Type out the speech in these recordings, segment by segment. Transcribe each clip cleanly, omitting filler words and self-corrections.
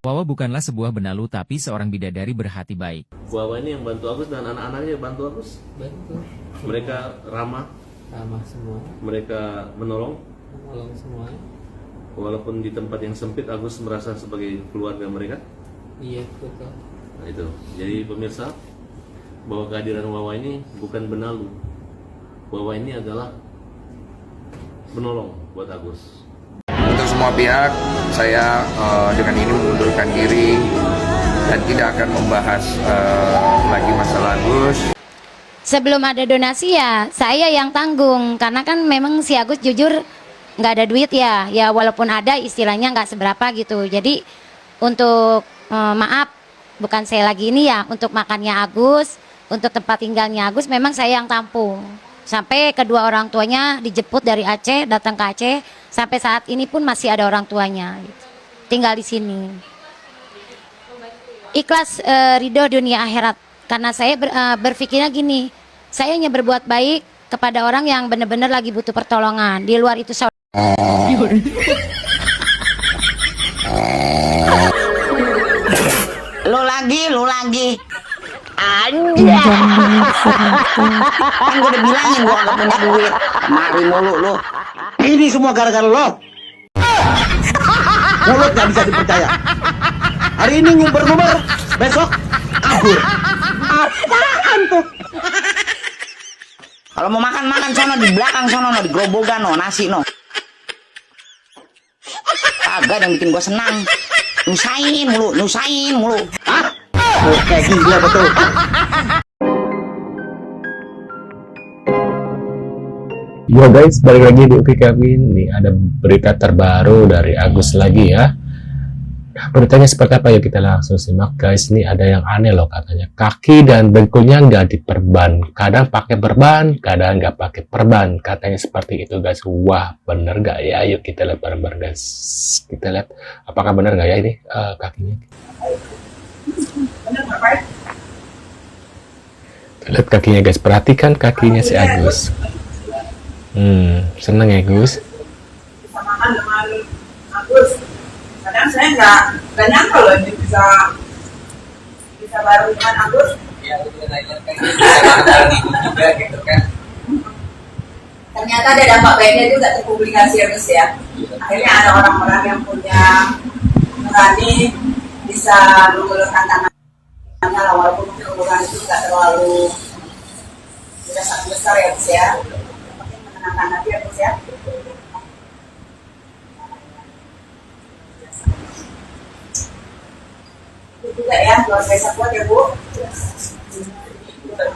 Wawa bukanlah sebuah benalu tapi seorang bidadari berhati baik. Wawa ini yang bantu Agus dan anak-anaknya bantu Agus. Bantu. Mereka ramah. Ramah semua. Mereka menolong. Menolong semua. Walaupun di tempat yang sempit Agus merasa sebagai keluarga mereka. Iya betul. Nah itu. Jadi pemirsa, bahwa kehadiran Wawa ini bukan benalu. Wawa ini adalah menolong buat Agus. Untuk semua pihak, saya dengan ini mengundurkan diri dan tidak akan membahas lagi masalah Agus. Sebelum ada donasi ya saya yang tanggung, karena kan memang si Agus jujur nggak ada duit ya walaupun ada istilahnya nggak seberapa gitu. Jadi untuk maaf, bukan saya lagi ini ya, untuk makannya Agus, untuk tempat tinggalnya Agus memang saya yang tampung. Sampai kedua orang tuanya dijemput dari Aceh, datang ke Aceh, sampai saat ini pun masih ada orang tuanya gitu. Tinggal di sini. Ikhlas ridho dunia akhirat, karena saya berpikirnya gini, saya hanya berbuat baik kepada orang yang benar-benar lagi butuh pertolongan. Di luar itu Lu lagi aja. Kan gue udah bilangin gue gak punya duit. Mari mulu lu. Ini semua gara-gara lo. Mulut gak bisa dipercaya. Hari ini ngumbar-ngumbar, besok kabur. Apaan tuh? Kalau mau makan sono di belakang sono, di gerobogan no, nasi no. Agak yang bikin gue senang. Nyusahin mulu. Hah? Oh, kayak gila betul. Yo guys, balik lagi di UPI kami. Nih ada berita terbaru dari Agus lagi ya. Nah, beritanya seperti apa? Yuk kita langsung simak guys. Ini ada yang aneh loh katanya. Kaki dan dengkulnya nggak diperban. Kadang pakai perban, kadang nggak pakai perban. Katanya seperti itu guys. Wah, bener nggak ya? Yuk kita lihat bareng-bareng guys. Kita lihat apakah bener nggak ya ini kakinya. Kita lihat kakinya guys. Perhatikan kakinya si Agus. Seneng ya Gus? Bisa makan dengan Agus. Kadang saya nggak nyangka loh ini bisa baru dengan Agus. Ya itu nanya kan juga gitu kan. Ternyata ada dampak baiknya juga terpublikasi ya Gus ya. Akhirnya ada orang-orang yang punya nurani bisa mengulurkan tangannya lah, walaupun mungkin uluran itu nggak terlalu tidak sangat besar ya Gus ya. Menenangkan hati ya Gus ya. Itu juga ya, luar biasa kuat ya Bu.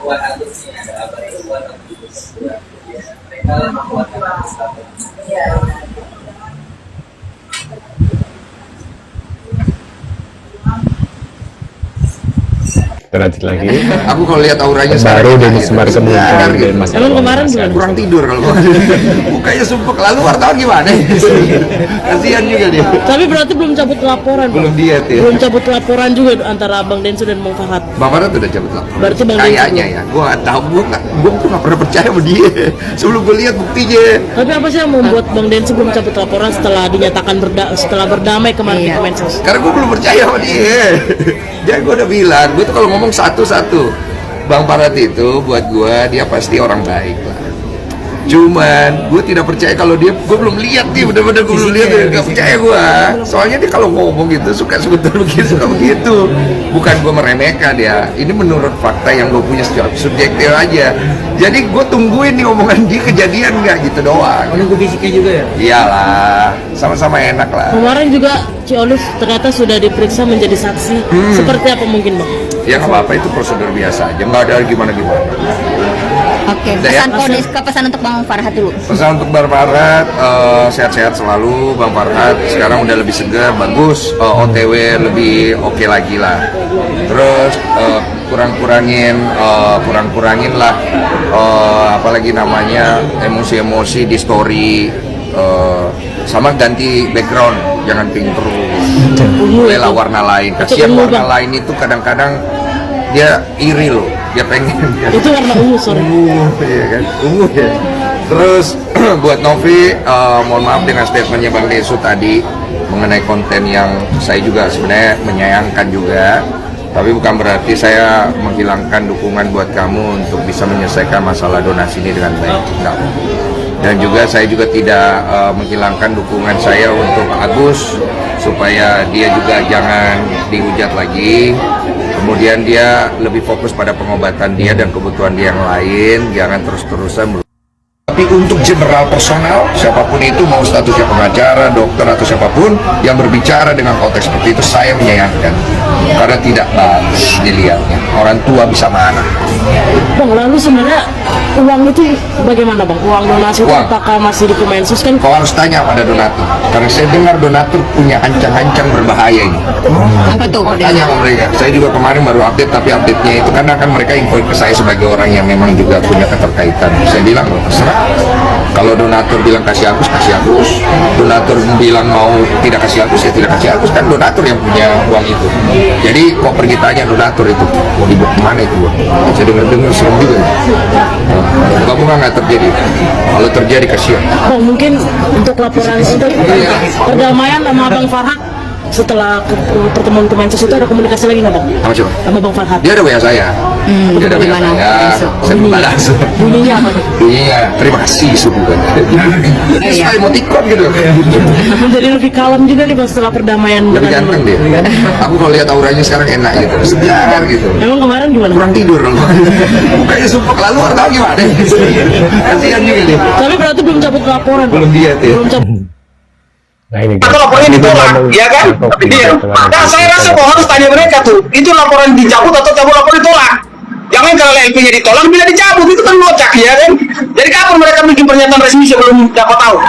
Buat Agus ya, ada apa itu buat Agus? Mereka membuat Agus. Iya. Lanjut lagi. Aku kalau lihat auranya baru dari Semar sebentar gitu. Emang kemarin kurang tidur kalau mukanya sumpek. Lalu wartawan gimana? Kasihan juga dia. Tapi berarti belum cabut laporan. Belum diet ya. Belum cabut laporan juga antara Bang Densu dan Bang Fahad. Bang Farhat udah cabut laporan. Berarti Bang Densu kayaknya ya. Gua nggak tahu. Gua tuh nggak pernah percaya sama dia. Sebelum gua lihat buktinya. Tapi apa sih yang membuat Bang Densu belum cabut laporan setelah dinyatakan berdamai kemarin di Kemensos? Karena gua belum percaya sama dia. Jadi gua udah bilang, gua tuh kalau ngomong satu-satu, Bang Farhat itu buat gua dia pasti orang baik lah. Cuman gue tidak percaya kalau dia, gue belum lihat nih, bener-bener gue belum lihat, gak percaya gue. Soalnya dia kalau ngomong gitu suka sebentar begitu, suka begitu. Bukan gue meremehkan ya, ini menurut fakta yang gue punya secara subjektif aja. Jadi gue tungguin nih omongan dia kejadian nggak gitu doang. Menunggu fisiknya juga ya? Iyalah, sama-sama enak lah. Kemarin juga Ci Olive ternyata sudah diperiksa menjadi saksi. Seperti apa mungkin Bang? Ya nggak apa-apa, itu prosedur biasa aja, nggak ada gimana-gimana. Oke, pesan untuk Bang Farhat dulu. Pesan untuk Bang Farhat, sehat-sehat selalu. Bang Farhat sekarang udah lebih segar, bagus, OTW lebih oke lagi lah. Terus kurang-kurangin lah, apalagi namanya emosi-emosi di story, sama ganti background, jangan pink terus. Bolehlah warna lain. Kasihan warna lain itu kadang-kadang dia iri loh, dia pengen. Itu warna ungu, sorry. Ungu, ya kan? Ungu ya. Terus buat Novi, mohon maaf dengan statementnya Bang Desu tadi mengenai konten yang saya juga sebenarnya menyayangkan juga, tapi bukan berarti saya menghilangkan dukungan buat kamu untuk bisa menyelesaikan masalah donasi ini dengan baik. Enggak. Dan juga saya juga tidak menghilangkan dukungan saya untuk Agus supaya dia juga jangan dihujat lagi. Kemudian dia lebih fokus pada pengobatan dia dan kebutuhan dia yang lain, jangan terus-terusan. Tapi untuk general personal, siapapun itu, mau statusnya pengacara, dokter, atau siapapun yang berbicara dengan konteks seperti itu, saya menyayangkan. Karena tidak bagus dilihatnya. Orang tua bisa marah. Bang, lalu sebenarnya uang itu bagaimana Bang? Uang donasi itu apakah masih di Kemensos kan? Kau harus tanya pada donatur. Karena saya dengar donatur punya ancang-ancang berbahaya ini. Apa tuh? Tanya sama mereka. Saya juga kemarin baru update, tapi update-nya itu karena kan mereka info ke saya sebagai orang yang memang juga punya keterkaitan. Saya bilang, terserah. Kalau donatur bilang kasih Agus, kasih Agus. Donatur bilang mau tidak kasih Agus, ya tidak kasih Agus. Kan donatur yang punya uang itu. Jadi kok pergi tanya donatur itu, ibu kemana itu uang? Saya dengar serem juga. Moga-moga nggak terjadi. Kalau terjadi kasihan. Bang, mungkin untuk laporan untuk perdamaian sama Bang Farhat setelah pertemuan Kemensos itu ada komunikasi lagi nggak Bang? Sama siapa? Sama Bang Farhat. Dia ada WA saya. Dia ada WA saya. Saya membalas. Bunyinya apa? Bunyinya terima kasih subuhan. Saya emoticon gitu. Jadi lebih kalem juga nih Bang setelah perdamaian. Lebih ganteng dia. Aku kalau lihat auranya sekarang enak gitu, segar gitu. Emang kemarin gimana? Kurang tidur loh. Kayaknya sumpah keluar tahu gimana? Kasihan juga dia. Tapi berarti belum cabut laporan. Belum dia tuh. Belum cabut. Nah ini Atau laporannya ditolak, ya kan? Tapi dia, nah saya rasa bahwa harus tanya mereka tuh, itu laporan dicabut atau cabut laporan ditolak? Jangan kalau LP-nya ditolak, bila dicabut itu kan ngocak, ya kan? Jadi kapan mereka bikin pernyataan resmi sebelum dapat tahu?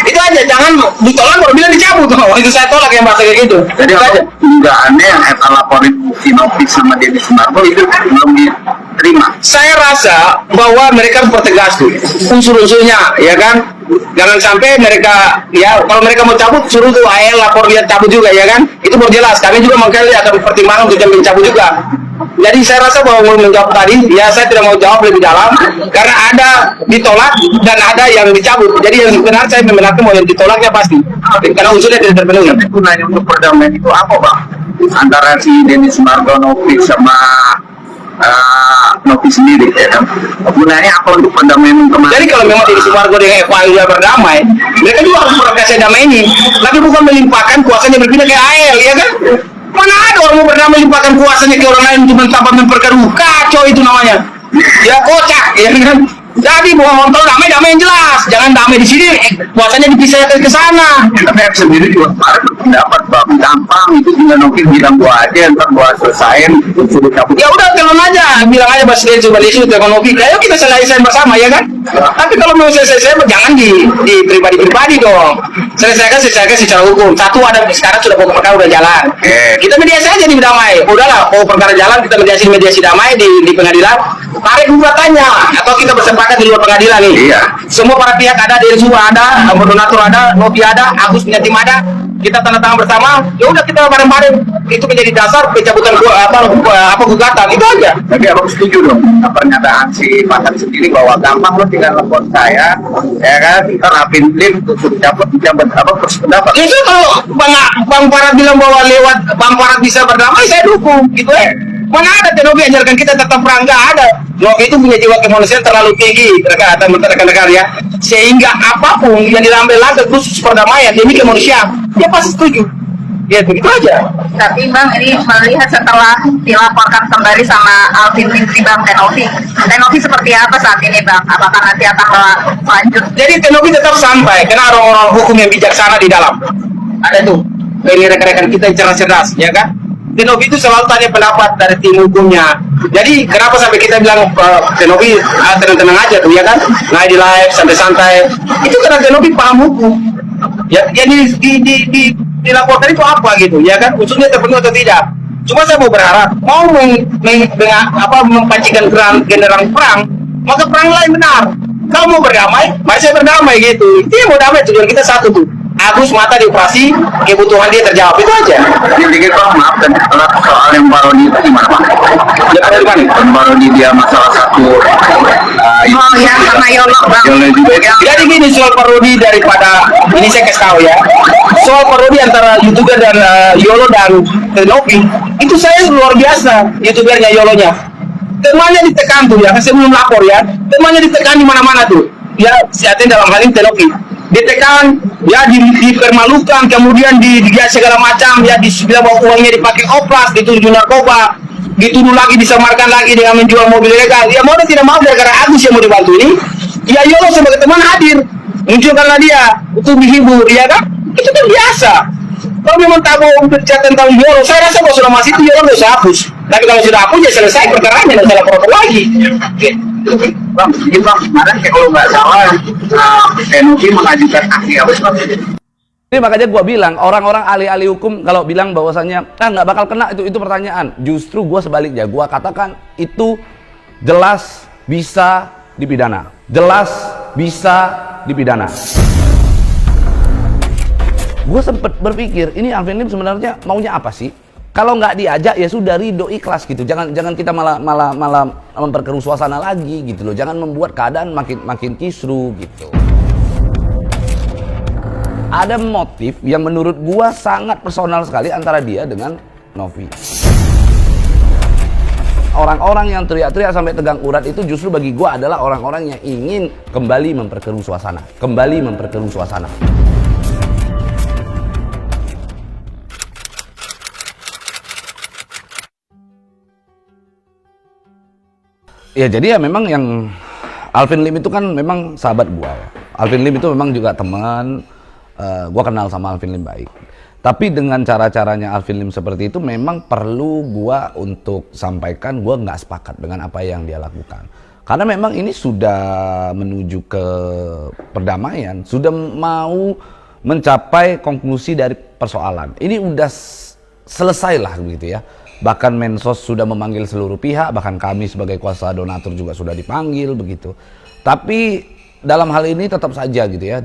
Itu aja, jangan ditolak baru bilang dicabut. Oh, itu saya tolak yang bahasa kayak gitu. Jadi nggak aneh yang laporin Sinopik sama Deddy Sumargo itu belum diterima. Saya rasa bahwa mereka harus pertegas tuh unsur-unsurnya, ya kan? Jangan sampai mereka, ya kalau mereka mau cabut suruh tuh AL lapor dia cabut juga, ya kan? Itu baru jelas. Kami juga makanya akan pertimbangan untuk jam cabut juga. Jadi saya rasa bahwa mau menjawab tadi, ya saya tidak mau jawab lebih dalam karena ada ditolak dan ada yang dicabut. Jadi yang benar saya membenarkan bahwa yang ditolaknya pasti karena unsurnya tidak terpenuhi. Tapi gunanya untuk perdamaian itu apa Bang? Antara si Deddy Sumargo, Novi sama Novi sendiri, ya kan? Gunanya apa untuk perdamaian kemarin? Jadi kalau memang Deddy Sumargo dengan Eva sudah berdamai, mereka juga harus mereka damai ini. Tapi bukan melimpahkan kuasanya berpindah ke AL, ya kan? Mana ada orang mau berdamai limpahkan kuasanya ke orang lain cuma tanpa memperkeruh, kacau itu namanya. Ya kocak, ya kan? Jadi bukan kalau damai yang jelas, jangan damai di sini, kuasanya dipisahkan ke sana. Tapi aku sendiri juga kemarin berpendapat Bang, gampang itu tinggal Novi bilang gua aja, ntar gua selesain, sudah cabut. Ya udah telepon aja, bilang aja Mas Densu, telepon Novi, ayo kita selesaikan bersama, ya kan? Tapi kalau mau selesai, jangan di pribadi dong. Selesaikan secara hukum. Satu ada sekarang sudah pokok perkara udah jalan. Kita mediasi aja di damai. Udahlah, pokok perkara jalan kita mediasi damai di pengadilan. Tarik gugatannya atau kita bersepakat di luar pengadilan nih. Iya. Semua para pihak ada, Densu ada, donatur ada, Novi ada, Agus punya tim ada. Kita tanda tangan bersama. Ya udah kita bareng-bareng. Itu menjadi dasar pencabutan apa gugatan itu aja. Tapi abang setuju dong pernyataan si Fatah sendiri bahwa gampang lo tinggal telepon saya, ya kan? Kita rapin tim untuk cabut apa pendapat. Justru kalau Bang Farhat bilang bahwa lewat Bang Farhat bisa berdamai, saya dukung gitu ya. Mana ada Novi ajarkan kita tetap perang, nggak ada. Novi itu punya jiwa kemanusiaan terlalu tinggi terhadap rekan-rekan ya, sehingga apapun yang diambil khusus perdamaian demi kemanusiaan dia pasti setuju. Ya begitu aja. Tapi Bang, ini melihat setelah dilaporkan kembali sama Alvin Limsi Bang Tenovi seperti apa saat ini Bang? Apakah nanti akan lanjut? Jadi Tenovi tetap sampai karena orang-orang hukum yang bijaksana di dalam. Ada tuh, ini rekan-rekan kita yang cerdas-cerdas, ya kan? Tenovi itu selalu tanya pendapat dari tim hukumnya. Jadi kenapa sampai kita bilang Tenovi tenang-tenang aja tuh, ya kan? Nah di live santai-santai. Itu karena Tenovi paham hukum. Ya dilaporkan itu apa gitu, ya kan? Unsurnya terpenuhi atau tidak? Cuma saya mau berharap mau mempancingkan general perang, maka perang lain benar. Kalau mau berdamai, mari saya berdamai gitu. Itu yang mau damai, tujuan kita satu tuh. Agus mata dioperasi, kebutuhan dia terjawab, itu aja. Dikit Bang, maaf dan soal yang parodi itu gimana Bang? Ya kan? Parodi dia masalah satu Oh ya, sama Yolo Bang. Yolo juga ya. Jadi gini soal parodi daripada ini saya kasih tahu ya. Soal parodi antara YouTuber dan Yolo dan Tenopi, itu saya luar biasa YouTubernya Yolonya. Temannya ditekan tuh ya, saya belum lapor ya. Temannya ditekan di mana-mana tuh. Ya, siatin dalam hal ini Tenopi. Ditekan, ya dipermalukan, kemudian dia segala macam, ya dibilang bahwa uangnya dipakai oplas, dituduh narkoba, dituduh lagi, disamarkan lagi dengan menjual mobil ilegal. Ya mau dan tidak mau gara-gara Agus yang mau dibantu ini, ya Yolo sebagai teman hadir, munculkanlah dia untuk dihibur, ya kan? Itu kan biasa. Kalau memang tak mau berbicara tentang Yolo, saya rasa kalau sudah masih itu Yolo nggak usah hapus. Tapi kalau sudah hapus ya selesai perkaranya, nggak salah protokol lagi. Bang, sedikit Bang, kemarin kayak kalau nggak salah Tenopi mengajukan aksi apa sih Bang? Ini makanya gua bilang orang-orang ahli-ahli hukum kalau bilang bahwasannya nggak bakal kena itu pertanyaan. Justru gua sebaliknya, gua katakan itu jelas bisa dipidana. Jelas bisa dipidana. Gue sempet berpikir ini Alvin Lim sebenarnya maunya apa sih? Kalau nggak diajak ya sudah ridho ikhlas gitu. Jangan kita malah memperkeruh suasana lagi gitu loh. Jangan membuat keadaan makin kisruh gitu. Ada motif yang menurut gua sangat personal sekali antara dia dengan Novi. Orang-orang yang teriak-teriak sampai tegang urat itu justru bagi gua adalah orang-orang yang ingin kembali memperkeruh suasana. Kembali memperkeruh suasana. Ya jadi ya memang yang Alvin Lim itu kan memang sahabat gua ya. Alvin Lim itu memang juga teman, gua kenal sama Alvin Lim baik. Tapi dengan cara-caranya Alvin Lim seperti itu memang perlu gua untuk sampaikan gua nggak sepakat dengan apa yang dia lakukan. Karena memang ini sudah menuju ke perdamaian, sudah mau mencapai konklusi dari persoalan. Ini udah selesai lah begitu ya. Bahkan Mensos sudah memanggil seluruh pihak, bahkan kami sebagai kuasa donatur juga sudah dipanggil begitu. Tapi dalam hal ini tetap saja gitu ya,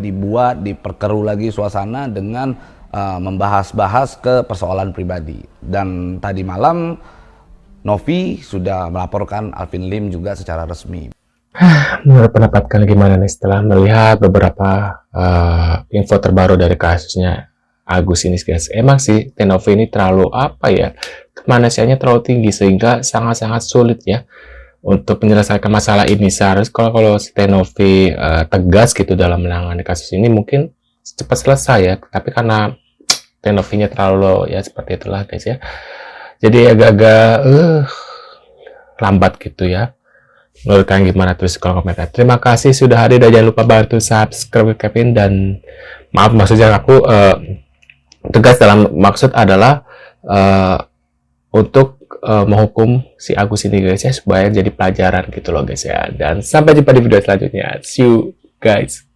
diperkeruh lagi suasana dengan membahas-bahas ke persoalan pribadi. Dan tadi malam Novi sudah melaporkan Alvin Lim juga secara resmi. Menurut pendapat kalian gimana nih setelah melihat beberapa info terbaru dari kasusnya Agus ini guys? Emang sih Tenovi ini terlalu apa ya, kemanusiaannya terlalu tinggi sehingga sangat-sangat sulit ya untuk menyelesaikan masalah ini. Seharusnya kalau si Tenovi tegas gitu dalam menangani kasus ini mungkin cepat selesai ya, tapi karena Tenovinya terlalu ya seperti itulah guys ya, jadi agak-agak lambat gitu ya. Menurut kalian gimana? Tulis kolom komentar. Terima kasih sudah hadir dan jangan lupa bantu subscribe Kevin. Dan maaf maksudnya aku tegas dalam maksud adalah untuk menghukum si Agus ini guys ya, supaya jadi pelajaran gitu loh guys ya. Dan sampai jumpa di video selanjutnya. See you guys.